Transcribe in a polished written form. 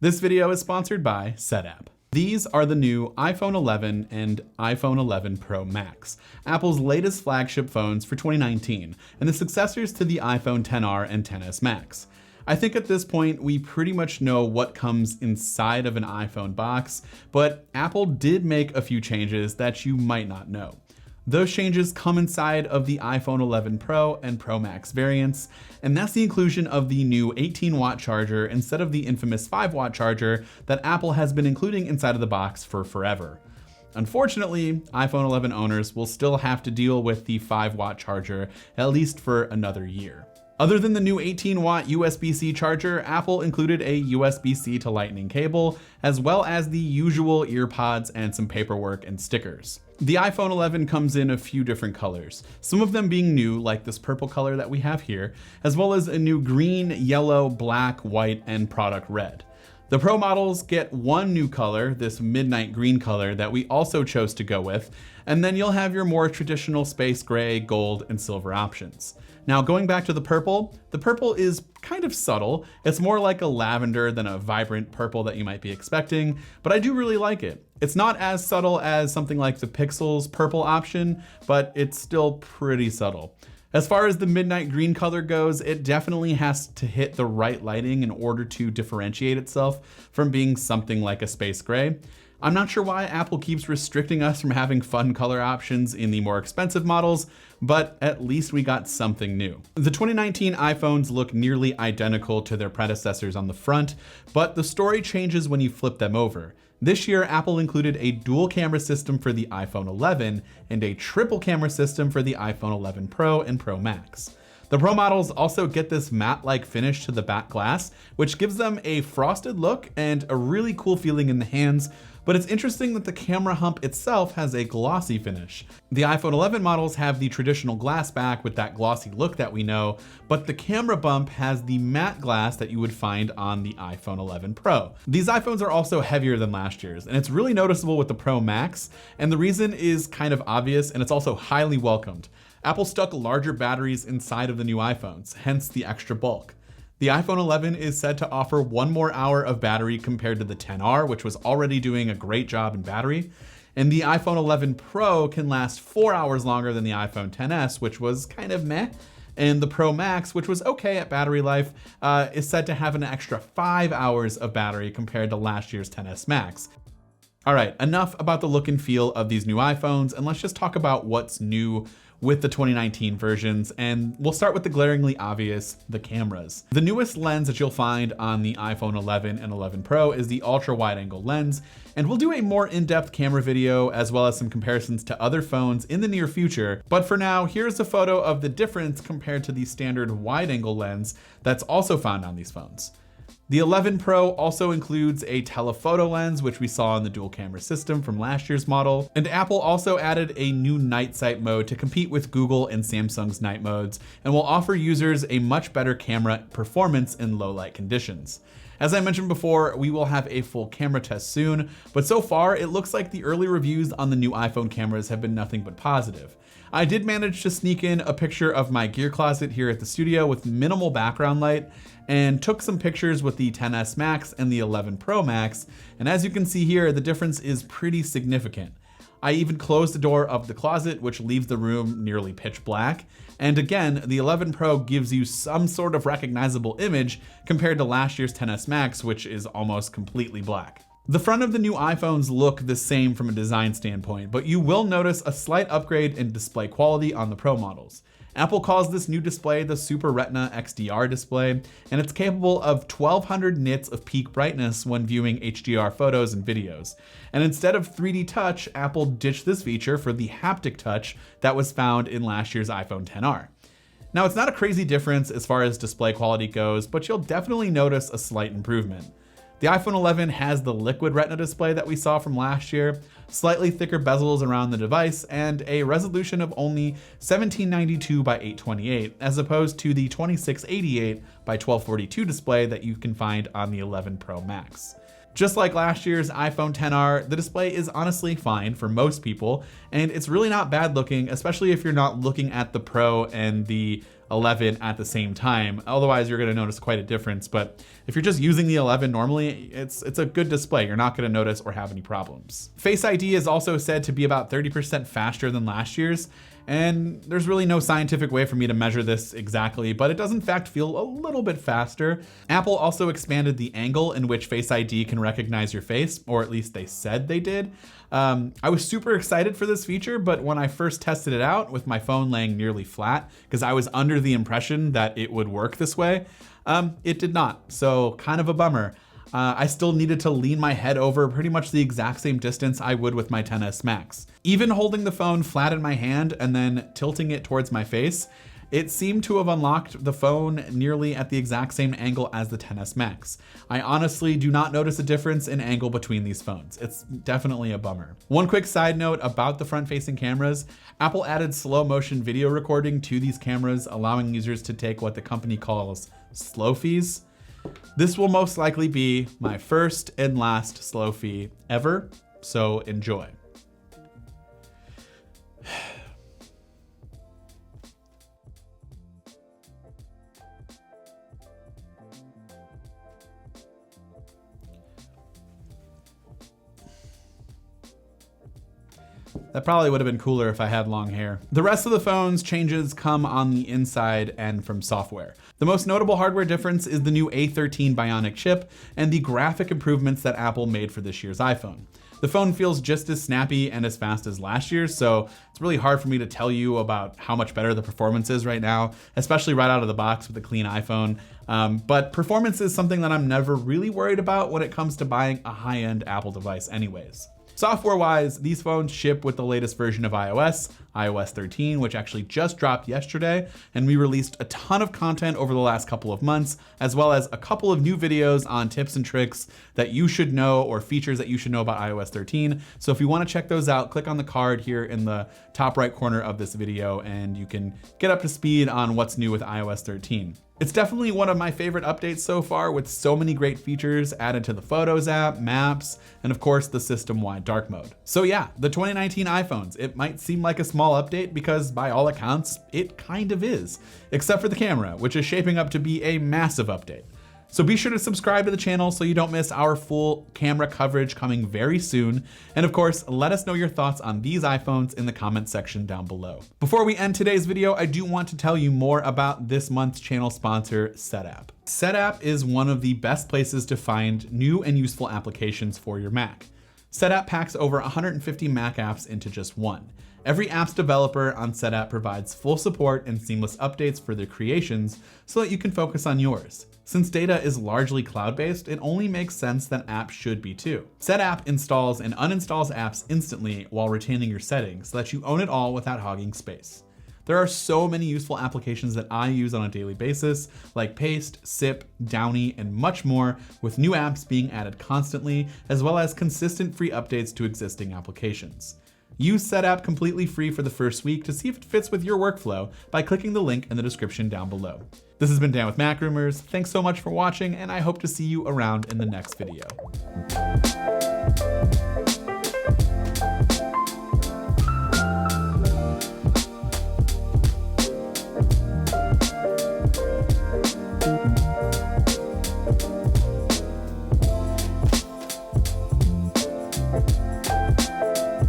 This video is sponsored by SetApp. These are the new iPhone 11 and iPhone 11 Pro Max, Apple's latest flagship phones for 2019, and the successors to the iPhone XR and XS Max. I think at this point, we pretty much know what comes inside of an iPhone box, but Apple did make a few changes that you might not know. Those changes come inside of the iPhone 11 Pro and Pro Max variants, and that's the inclusion of the new 18-watt charger instead of the infamous 5-watt charger that Apple has been including inside of the box for forever. Unfortunately, iPhone 11 owners will still have to deal with the 5-watt charger at least for another year. Other than the new 18-watt USB-C charger, Apple included a USB-C to Lightning cable, as well as the usual earpods and some paperwork and stickers. The iPhone 11 comes in a few different colors, some of them being new, like this purple color that we have here, as well as a new green, yellow, black, white, and product red. The Pro models get one new color, this midnight green color that we also chose to go with, and then you'll have your more traditional space gray, gold, and silver options. Now going back to the purple is kind of subtle. It's more like a lavender than a vibrant purple that you might be expecting, but I do really like it. It's not as subtle as something like the Pixel's purple option, but it's still pretty subtle. As far as the midnight green color goes, it definitely has to hit the right lighting in order to differentiate itself from being something like a space gray. I'm not sure why Apple keeps restricting us from having fun color options in the more expensive models, but at least we got something new. The 2019 iPhones look nearly identical to their predecessors on the front, but the story changes when you flip them over. This year, Apple included a dual camera system for the iPhone 11 and a triple camera system for the iPhone 11 Pro and Pro Max. The Pro models also get this matte-like finish to the back glass, which gives them a frosted look and a really cool feeling in the hands, but it's interesting that the camera hump itself has a glossy finish. The iPhone 11 models have the traditional glass back with that glossy look that we know, but the camera bump has the matte glass that you would find on the iPhone 11 Pro. These iPhones are also heavier than last year's, and it's really noticeable with the Pro Max, and the reason is kind of obvious, and it's also highly welcomed. Apple stuck larger batteries inside of the new iPhones, hence the extra bulk. The iPhone 11 is said to offer one more hour of battery compared to the XR, which was already doing a great job in battery. And the iPhone 11 Pro can last 4 hours longer than the iPhone XS, which was kind of meh. And the Pro Max, which was okay at battery life, is said to have an extra 5 hours of battery compared to last year's XS Max. All right, enough about the look and feel of these new iPhones, and let's just talk about what's new with the 2019 versions, and we'll start with the glaringly obvious, the cameras. The newest lens that you'll find on the iPhone 11 and 11 Pro is the ultra wide angle lens, and we'll do a more in-depth camera video as well as some comparisons to other phones in the near future. But for now, here's a photo of the difference compared to the standard wide angle lens that's also found on these phones. The 11 Pro also includes a telephoto lens, which we saw in the dual camera system from last year's model. And Apple also added a new night sight mode to compete with Google and Samsung's night modes, and will offer users a much better camera performance in low light conditions. As I mentioned before, we will have a full camera test soon, but so far it looks like the early reviews on the new iPhone cameras have been nothing but positive. I did manage to sneak in a picture of my gear closet here at the studio with minimal background light, and took some pictures with the XS Max and the 11 Pro Max, and as you can see here, the difference is pretty significant. I even closed the door of the closet, which leaves the room nearly pitch black, and again, the 11 Pro gives you some sort of recognizable image compared to last year's XS Max, which is almost completely black. The front of the new iPhones look the same from a design standpoint, but you will notice a slight upgrade in display quality on the Pro models. Apple calls this new display the Super Retina XDR display, and it's capable of 1200 nits of peak brightness when viewing HDR photos and videos. And instead of 3D touch, Apple ditched this feature for the haptic touch that was found in last year's iPhone XR. Now, it's not a crazy difference as far as display quality goes, but you'll definitely notice a slight improvement. The iPhone 11 has the liquid retina display that we saw from last year, slightly thicker bezels around the device, and a resolution of only 1792 by 828, as opposed to the 2688 by 1242 display that you can find on the 11 Pro Max. Just like last year's iPhone XR, the display is honestly fine for most people, and it's really not bad looking, especially if you're not looking at the Pro and the 11 at the same time. Otherwise, you're gonna notice quite a difference. But if you're just using the 11 normally, it's a good display. You're not gonna notice or have any problems. Face ID is also said to be about 30% faster than last year's. And there's really no scientific way for me to measure this exactly, but it does in fact feel a little bit faster. Apple also expanded the angle in which Face ID can recognize your face, or at least they said they did. I was super excited for this feature, but when I first tested it out with my phone laying nearly flat, because I was under the impression that it would work this way, it did not, so kind of a bummer. I still needed to lean my head over pretty much the exact same distance I would with my XS Max. Even holding the phone flat in my hand and then tilting it towards my face, it seemed to have unlocked the phone nearly at the exact same angle as the XS Max. I honestly do not notice a difference in angle between these phones. It's definitely a bummer. One quick side note about the front-facing cameras, Apple added slow motion video recording to these cameras, allowing users to take what the company calls slow fees. This will most likely be my first and last slow fee ever, so enjoy. That probably would have been cooler if I had long hair. The rest of the phone's changes come on the inside and from software. The most notable hardware difference is the new A13 Bionic chip and the graphic improvements that Apple made for this year's iPhone. The phone feels just as snappy and as fast as last year's, so it's really hard for me to tell you about how much better the performance is right now, especially right out of the box with a clean iPhone. But performance is something that I'm never really worried about when it comes to buying a high-end Apple device anyways. Software-wise, these phones ship with the latest version of iOS, iOS 13, which actually just dropped yesterday, and we released a ton of content over the last couple of months, as well as a couple of new videos on tips and tricks that you should know or features that you should know about iOS 13. So if you want to check those out, click on the card here in the top right corner of this video, and you can get up to speed on what's new with iOS 13. It's definitely one of my favorite updates so far, with so many great features added to the Photos app, Maps, and of course the system-wide dark mode. So yeah, the 2019 iPhones. It might seem like a small update because by all accounts, it kind of is, except for the camera, which is shaping up to be a massive update. So be sure to subscribe to the channel so you don't miss our full camera coverage coming very soon. And of course, let us know your thoughts on these iPhones in the comments section down below. Before we end today's video, I do want to tell you more about this month's channel sponsor, SetApp. SetApp is one of the best places to find new and useful applications for your Mac. SetApp packs over 150 Mac apps into just one. Every app's developer on SetApp provides full support and seamless updates for their creations so that you can focus on yours. Since data is largely cloud-based, it only makes sense that apps should be too. SetApp installs and uninstalls apps instantly while retaining your settings so that you own it all without hogging space. There are so many useful applications that I use on a daily basis, like Paste, Sip, Downy, and much more, with new apps being added constantly, as well as consistent free updates to existing applications. Use SetApp completely free for the first week to see if it fits with your workflow by clicking the link in the description down below. This has been Dan with MacRumors. Thanks so much for watching, and I hope to see you around in the next video.